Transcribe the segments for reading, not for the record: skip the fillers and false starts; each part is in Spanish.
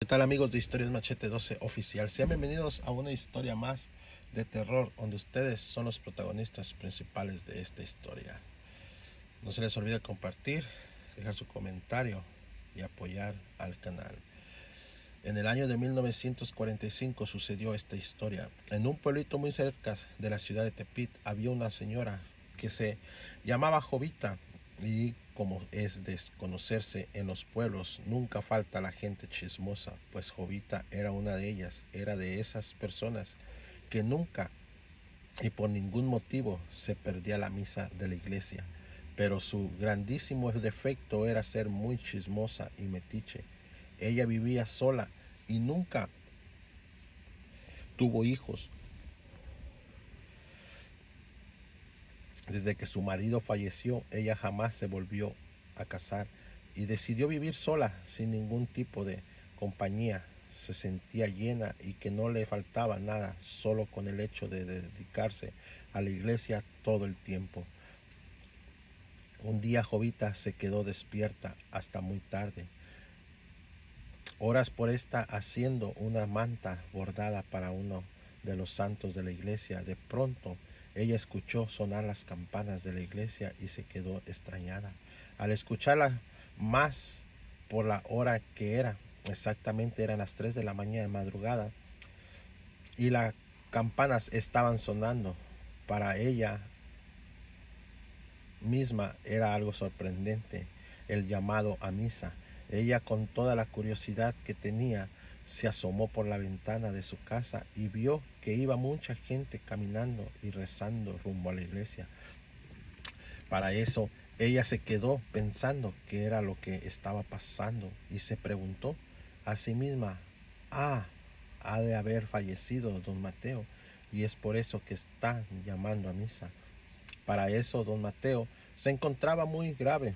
¿Qué tal, amigos de Historias Machete 12 Oficial? Sean bienvenidos a una historia más de terror donde ustedes son los protagonistas principales de esta historia. No se les olvide compartir, dejar su comentario y apoyar al canal. En el año de 1945 sucedió esta historia. En un pueblito muy cerca de la ciudad de Tepit había una señora que se llamaba Jovita, y como es de conocerse en los pueblos, nunca falta la gente chismosa, pues Jovita era una de ellas, era de esas personas que nunca y por ningún motivo se perdía la misa de la iglesia. Pero su grandísimo defecto era ser muy chismosa y metiche. Ella vivía sola y nunca tuvo hijos. Desde que su marido falleció, ella jamás se volvió a casar y decidió vivir sola, sin ningún tipo de compañía. Se sentía llena y que no le faltaba nada, solo con el hecho de dedicarse a la iglesia todo el tiempo. Un día Jovita se quedó despierta hasta muy tarde, horas por esta, haciendo una manta bordada para uno de los santos de la iglesia. De pronto ella escuchó sonar las campanas de la iglesia y se quedó extrañada al escucharla más por la hora que era. Exactamente eran las 3 de la mañana de madrugada y las campanas estaban sonando. Para ella misma era algo sorprendente el llamado a misa. Ella, con toda la curiosidad que tenía, se asomó por la ventana de su casa y vio que iba mucha gente caminando y rezando rumbo a la iglesia. Para eso ella se quedó pensando qué era lo que estaba pasando y se preguntó a sí misma: ha de haber fallecido don Mateo y es por eso que está llamando a misa. Para eso don Mateo se encontraba muy grave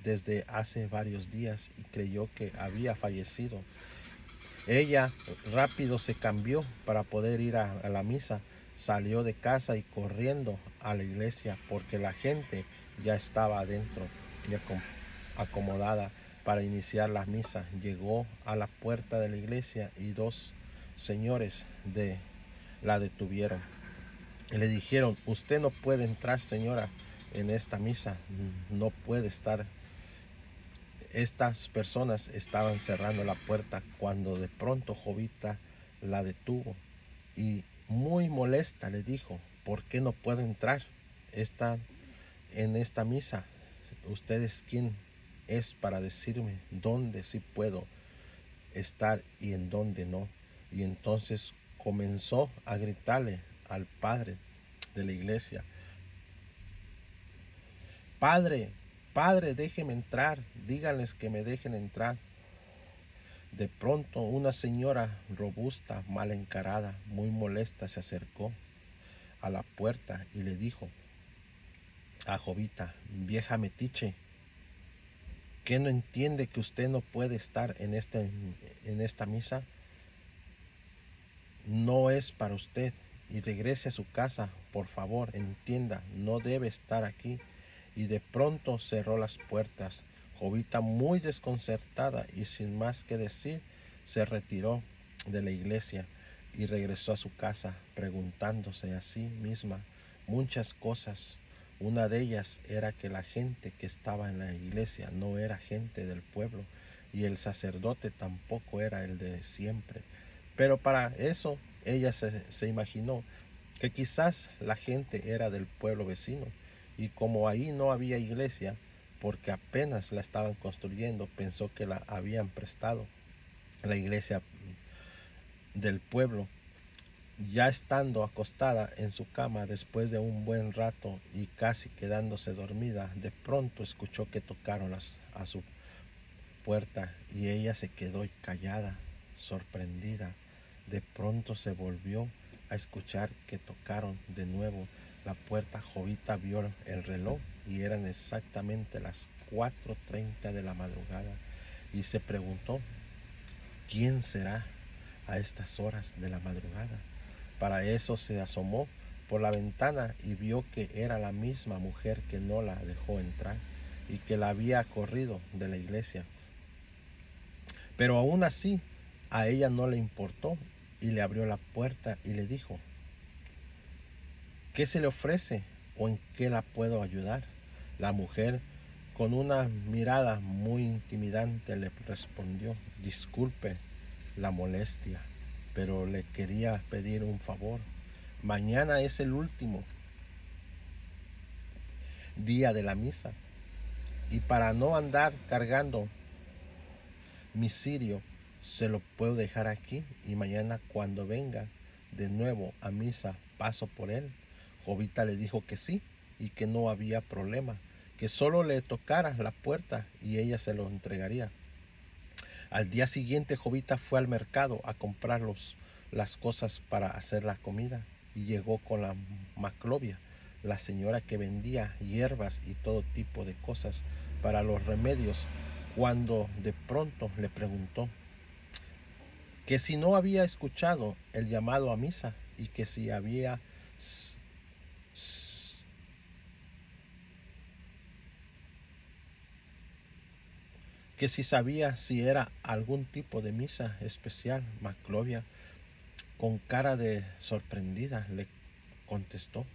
desde hace varios días y creyó que había fallecido. Ella rápido se cambió para poder ir a la misa. Salió de casa y corriendo a la iglesia porque la gente ya estaba adentro y acomodada para iniciar la misa. Llegó a la puerta de la iglesia y dos señores la detuvieron. Le dijeron: usted no puede entrar, señora, en esta misa, no puede estar. Estas personas estaban cerrando la puerta cuando de pronto Jovita la detuvo y muy molesta le dijo: ¿por qué no puedo entrar? Están en esta misa. ¿Usted es quién es para decirme dónde sí puedo estar y en dónde no? Y entonces comenzó a gritarle al padre de la iglesia: Padre, padre, déjeme entrar, díganles que me dejen entrar. De pronto una señora robusta, mal encarada, muy molesta, se acercó a la puerta y le dijo a Jovita: vieja metiche, ¿qué no entiende que usted no puede estar en esta misa? No es para usted, y regrese a su casa, por favor, entienda, no debe estar aquí. Y de pronto cerró las puertas. Jovita, muy desconcertada y sin más que decir, se retiró de la iglesia y regresó a su casa, preguntándose a sí misma muchas cosas. Una de ellas era que la gente que estaba en la iglesia no era gente del pueblo y el sacerdote tampoco era el de siempre. Pero para eso ella se imaginó que quizás la gente era del pueblo vecino, y como ahí no había iglesia, porque apenas la estaban construyendo, pensó que la habían prestado la iglesia del pueblo. Ya estando acostada en su cama después de un buen rato y casi quedándose dormida, de pronto escuchó que tocaron a su puerta y ella se quedó callada, sorprendida. De pronto se volvió a escuchar que tocaron de nuevo la puerta. Jovita vio el reloj y eran exactamente las 4:30 de la madrugada y se preguntó: ¿quién será a estas horas de la madrugada? Para eso se asomó por la ventana y vio que era la misma mujer que no la dejó entrar y que la había corrido de la iglesia. Pero aún así A ella no le importó y le abrió la puerta y le dijo: ¿qué se le ofrece o en qué la puedo ayudar? La mujer, con una mirada muy intimidante, le respondió: disculpe la molestia, pero le quería pedir un favor. Mañana es el último día de la misa y para no andar cargando mi cirio, se lo puedo dejar aquí y mañana cuando venga de nuevo a misa paso por él. Jovita le dijo que sí y que no había problema, que solo le tocara la puerta y ella se lo entregaría. Al día siguiente Jovita fue al mercado a comprar las cosas para hacer la comida y llegó con la Maclovia, la señora que vendía hierbas y todo tipo de cosas para los remedios, cuando de pronto le preguntó que si no había escuchado el llamado a misa y que si había que si sabía si era algún tipo de misa especial. Maclovia, con cara de sorprendida, le contestó: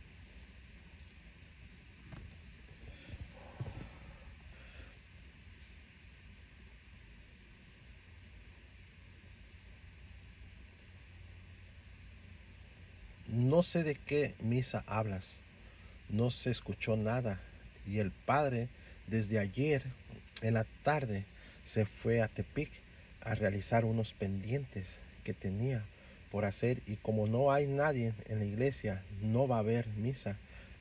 no sé de qué misa hablas, no se escuchó nada y el padre desde ayer en la tarde se fue a Tepic a realizar unos pendientes que tenía por hacer y como no hay nadie en la iglesia no va a haber misa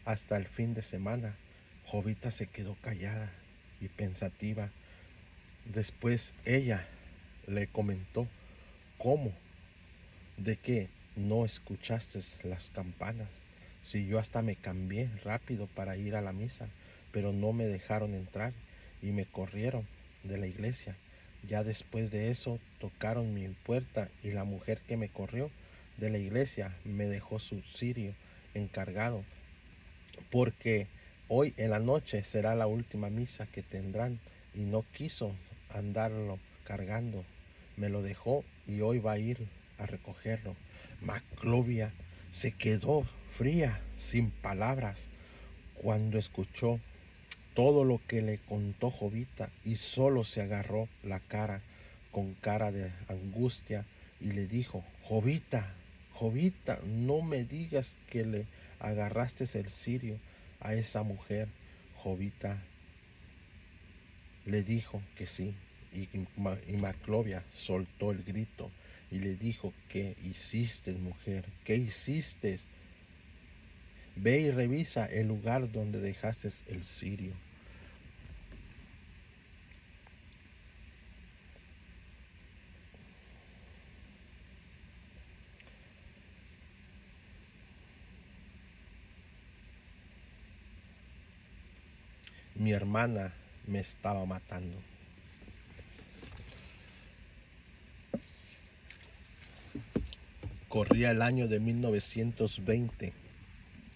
hasta el fin de semana. Jovita se quedó callada y pensativa. Después ella le comentó: ¿cómo? ¿De qué no escuchaste las campanas? Si yo hasta me cambié rápido para ir a la misa, pero no me dejaron entrar y me corrieron de la iglesia. Ya después de eso tocaron mi puerta y la mujer que me corrió de la iglesia me dejó su cirio encargado, porque hoy en la noche será la última misa que tendrán y no quiso andarlo cargando. Me lo dejó y hoy va a ir a recogerlo. Maclovia se quedó fría, sin palabras, cuando escuchó todo lo que le contó Jovita y solo se agarró la cara con cara de angustia y le dijo: Jovita, Jovita, no me digas que le agarraste el cirio a esa mujer. Jovita le dijo que sí y Maclovia soltó el grito y le dijo: ¿qué hiciste, mujer? ¿Qué hiciste? Ve y revisa el lugar donde dejaste el cirio. Mi hermana me estaba matando. Corría el año de 1920.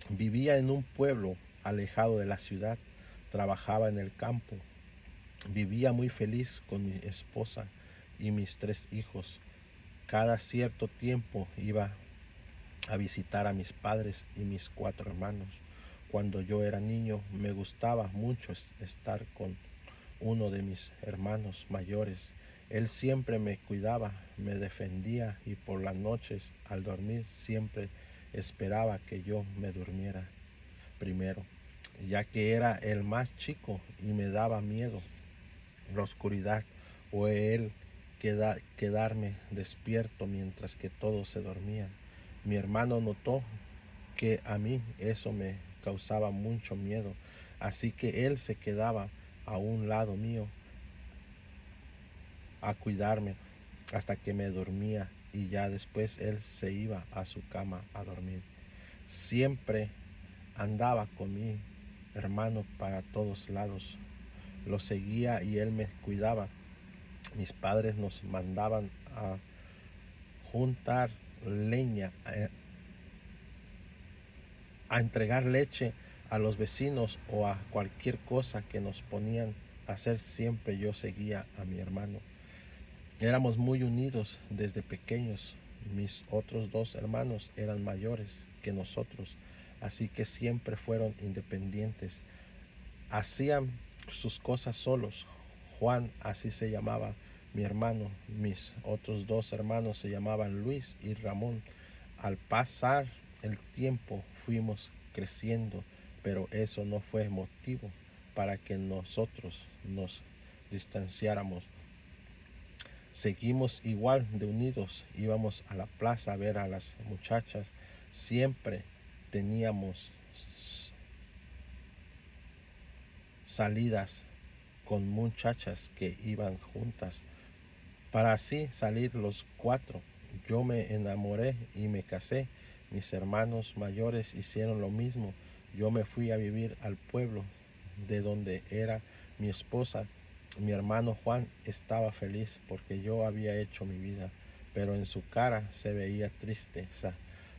Vivía en un pueblo alejado de la ciudad. Trabajaba en el campo. Vivía muy feliz con mi esposa y mis 3 hijos. Cada cierto tiempo iba a visitar a mis padres y mis 4 hermanos. Cuando yo era niño me gustaba mucho estar con uno de mis hermanos mayores. Él siempre me cuidaba, me defendía y por las noches al dormir siempre esperaba que yo me durmiera primero, ya que era el más chico y me daba miedo la oscuridad o él quedarme despierto mientras que todos se dormían. Mi hermano notó que a mí eso me causaba mucho miedo, así que él se quedaba a un lado mío a cuidarme hasta que me dormía y ya después él se iba a su cama a dormir. Siempre andaba con mi hermano para todos lados. Lo seguía y él me cuidaba. Mis padres nos mandaban a juntar leña, a entregar leche a los vecinos o a cualquier cosa que nos ponían a hacer. Siempre yo seguía a mi hermano. Éramos muy unidos desde pequeños. Mis otros dos hermanos eran mayores que nosotros, así que siempre fueron independientes. Hacían sus cosas solos. Juan, así se llamaba mi hermano. Mis otros dos hermanos se llamaban Luis y Ramón. Al pasar el tiempo fuimos creciendo, pero eso no fue motivo para que nosotros nos distanciáramos. Seguimos igual de unidos, íbamos a la plaza a ver a las muchachas, siempre teníamos salidas con muchachas que iban juntas, para así salir los cuatro. Yo me enamoré y me casé. Mis hermanos mayores hicieron lo mismo. Yo me fui a vivir al pueblo de donde era mi esposa. Mi hermano Juan estaba feliz porque yo había hecho mi vida, pero en su cara se veía tristeza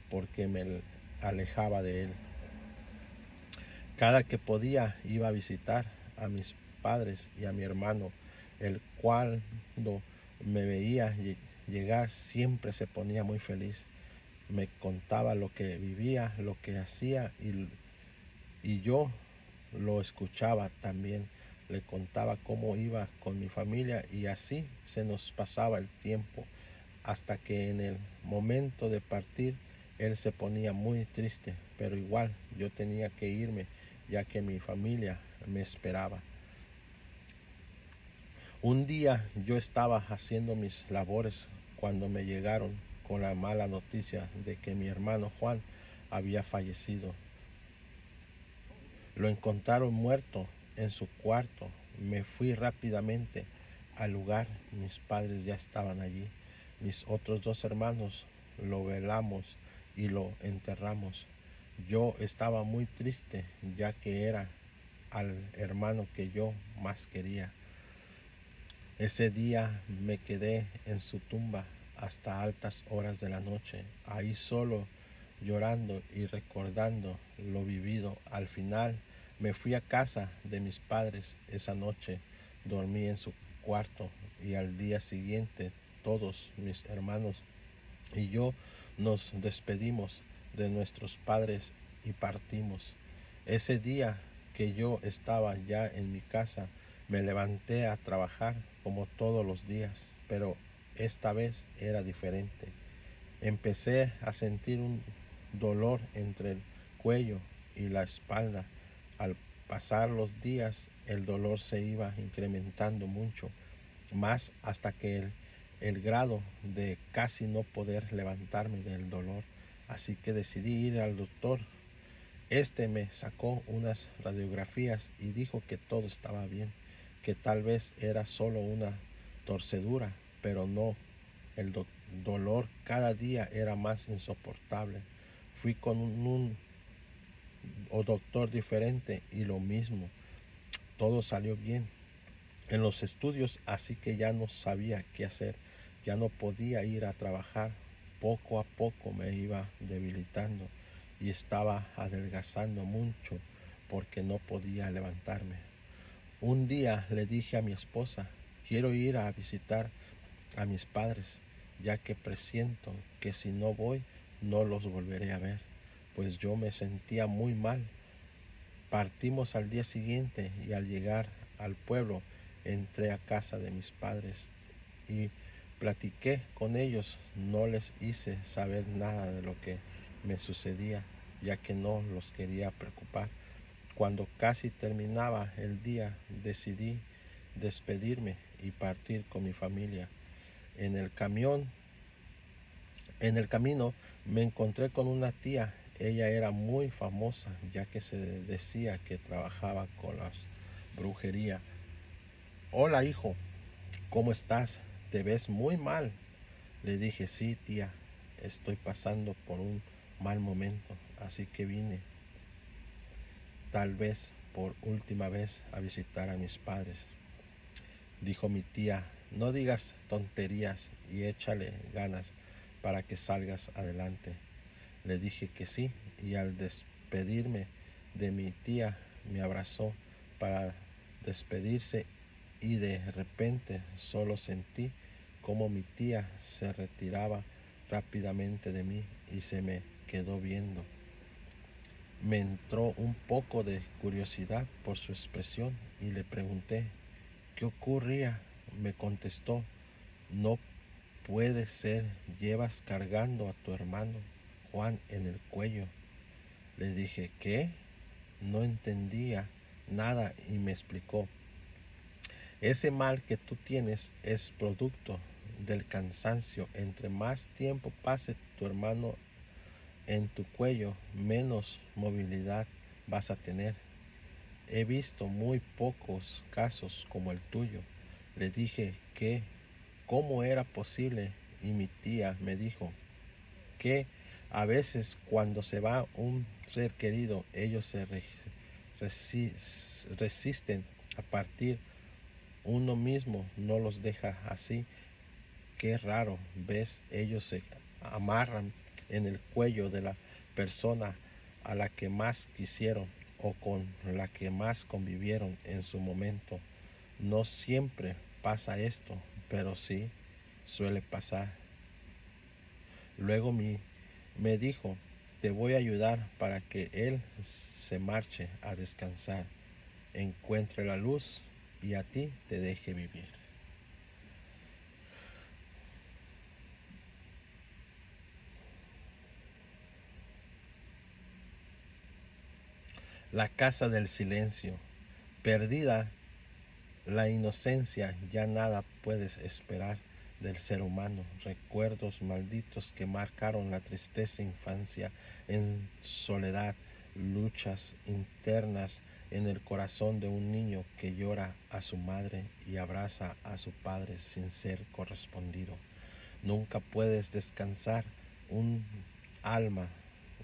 porque me alejaba de él. Cada que podía iba a visitar a mis padres y a mi hermano, el cual cuando me veía llegar siempre se ponía muy feliz. Me contaba lo que vivía, lo que hacía y yo lo escuchaba también. Le contaba cómo iba con mi familia y así se nos pasaba el tiempo hasta que en el momento de partir él se ponía muy triste, pero igual yo tenía que irme ya que mi familia me esperaba. Un día yo estaba haciendo mis labores cuando me llegaron con la mala noticia de que mi hermano Juan había fallecido. Lo encontraron muerto en su cuarto. Me fui rápidamente al lugar. Mis padres ya estaban allí. Mis otros dos hermanos lo velamos y lo enterramos. Yo estaba muy triste ya que era al hermano que yo más quería. Ese día me quedé en su tumba hasta altas horas de la noche, ahí solo llorando y recordando lo vivido. Al final me fui a casa de mis padres esa noche, dormí en su cuarto y al día siguiente todos mis hermanos y yo nos despedimos de nuestros padres y partimos. Ese día que yo estaba ya en mi casa, me levanté a trabajar como todos los días, pero esta vez era diferente. Empecé a sentir un dolor entre el cuello y la espalda. Al pasar los días, el dolor se iba incrementando mucho, más hasta que el grado de casi no poder levantarme del dolor. Así que decidí ir al doctor. Este me sacó unas radiografías y dijo que todo estaba bien, que tal vez era solo una torcedura, pero no. El dolor cada día era más insoportable. Fui con un doctor diferente y lo mismo. Todo salió bien en los estudios, así que ya no sabía qué hacer. Ya no podía ir a trabajar. Poco a poco me iba debilitando y estaba adelgazando mucho porque no podía levantarme. Un día le dije a mi esposa, quiero ir a visitar a mis padres, ya que presiento que si no voy no los volveré a ver, pues yo me sentía muy mal. Partimos al día siguiente y al llegar al pueblo entré a casa de mis padres y platiqué con ellos. No les hice saber nada de lo que me sucedía, ya que no los quería preocupar. Cuando casi terminaba el día, decidí despedirme y partir con mi familia. En el camión, en el camino me encontré con una tía. Ella era muy famosa, ya que se decía que trabajaba con las brujerías. Hola, hijo, ¿cómo estás? Te ves muy mal. Le dije, sí, tía, estoy pasando por un mal momento, así que vine, tal vez por última vez, a visitar a mis padres. Dijo mi tía, no digas tonterías y échale ganas para que salgas adelante. Le dije que sí y al despedirme de mi tía me abrazó para despedirse y de repente solo sentí cómo mi tía se retiraba rápidamente de mí y se me quedó viendo. Me entró un poco de curiosidad por su expresión y le pregunté, ¿qué ocurría? Me contestó, no puede ser, llevas cargando a tu hermano Juan en el cuello. Le dije, ¿qué? No entendía nada y me explicó, ese mal que tú tienes es producto del cansancio. Entre más tiempo pase tu hermano en tu cuello, menos movilidad vas a tener. He visto muy pocos casos como el tuyo. Le dije que cómo era posible y mi tía me dijo que a veces cuando se va un ser querido, ellos se resisten a partir. Uno mismo no los deja así. Qué raro, ves, ellos se amarran en el cuello de la persona a la que más quisieron o con la que más convivieron en su momento. No siempre pasa esto, pero sí suele pasar. Luego me dijo, te voy a ayudar para que él se marche a descansar, encuentre la luz y a ti te deje vivir. La casa del silencio. Perdida la inocencia, ya nada puedes esperar del ser humano. Recuerdos malditos que marcaron la tristeza infancia en soledad, luchas internas en el corazón de un niño que llora a su madre y abraza a su padre sin ser correspondido. Nunca puedes descansar un alma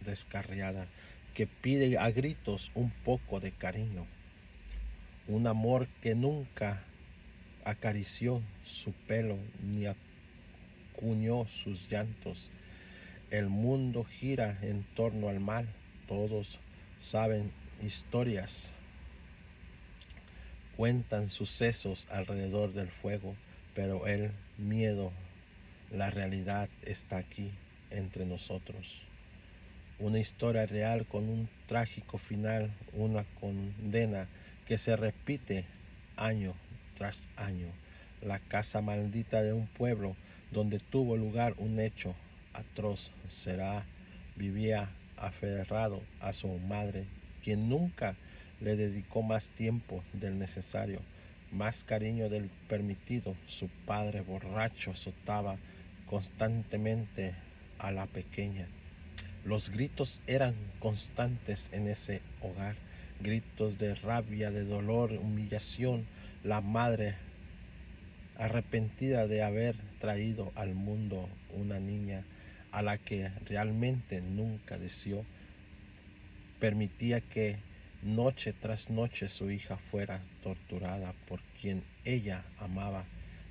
descarriada que pide a gritos un poco de cariño, un amor que nunca acarició su pelo ni acuñó sus llantos. El mundo gira en torno al mal, todos saben historias, cuentan sucesos alrededor del fuego, pero el miedo, la realidad está aquí entre nosotros. Una historia real con un trágico final, una condena que se repite año tras año. La casa maldita de un pueblo donde tuvo lugar un hecho atroz vivía aferrado a su madre, quien nunca le dedicó más tiempo del necesario, más cariño del permitido. Su padre borracho azotaba constantemente a la pequeña. Los gritos eran constantes en ese hogar, gritos de rabia, de dolor, humillación. La madre, arrepentida de haber traído al mundo una niña a la que realmente nunca deseó, permitía que noche tras noche su hija fuera torturada por quien ella amaba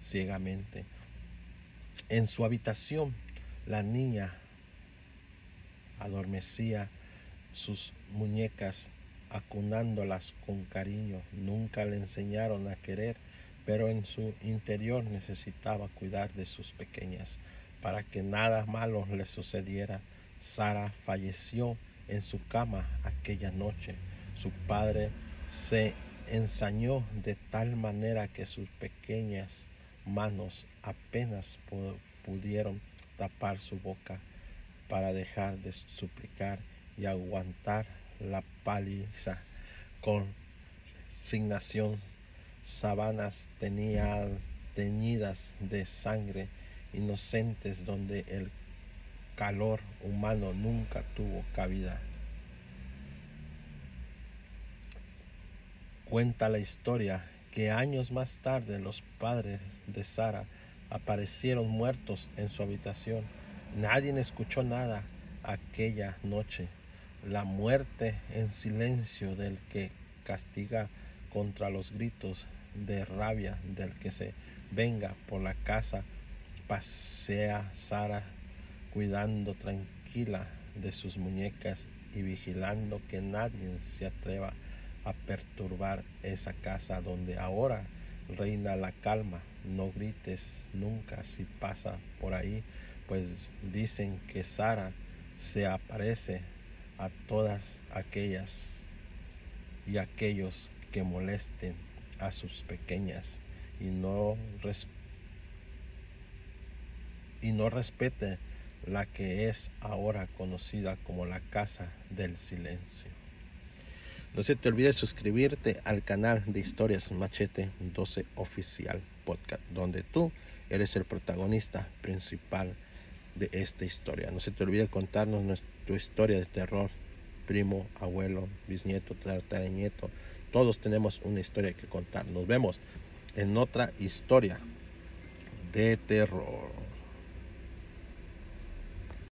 ciegamente. En su habitación, la niña adormecía sus muñecas, acunándolas con cariño. Nunca le enseñaron a querer, pero en su interior necesitaba cuidar de sus pequeñas para que nada malo le sucediera. Sara falleció en su cama aquella noche. Su padre se ensañó de tal manera que sus pequeñas manos apenas pudieron tapar su boca para dejar de suplicar y aguantar la paliza. Con resignación, sábanas teñidas de sangre, inocentes donde el calor humano nunca tuvo cabida. Cuenta la historia que años más tarde los padres de Sara aparecieron muertos en su habitación. Nadie escuchó nada aquella noche. La muerte en silencio del que castiga contra los gritos de rabia del que se venga por la casa. Pasea Sara cuidando tranquila de sus muñecas y vigilando que nadie se atreva a perturbar esa casa donde ahora reina la calma, no grites nunca si pasa por ahí, pues dicen que Sara se aparece a todas aquellas y aquellos que molesten a sus pequeñas y no respete la que es ahora conocida como la Casa del Silencio. No se te olvide suscribirte al canal de Historias Machete 12 Oficial Podcast, donde tú eres el protagonista principal de esta historia. No se te olvide contarnos tu historia de terror. Primo, abuelo, bisnieto, tataranieto, todos tenemos una historia que contar. Nos vemos en otra historia de terror.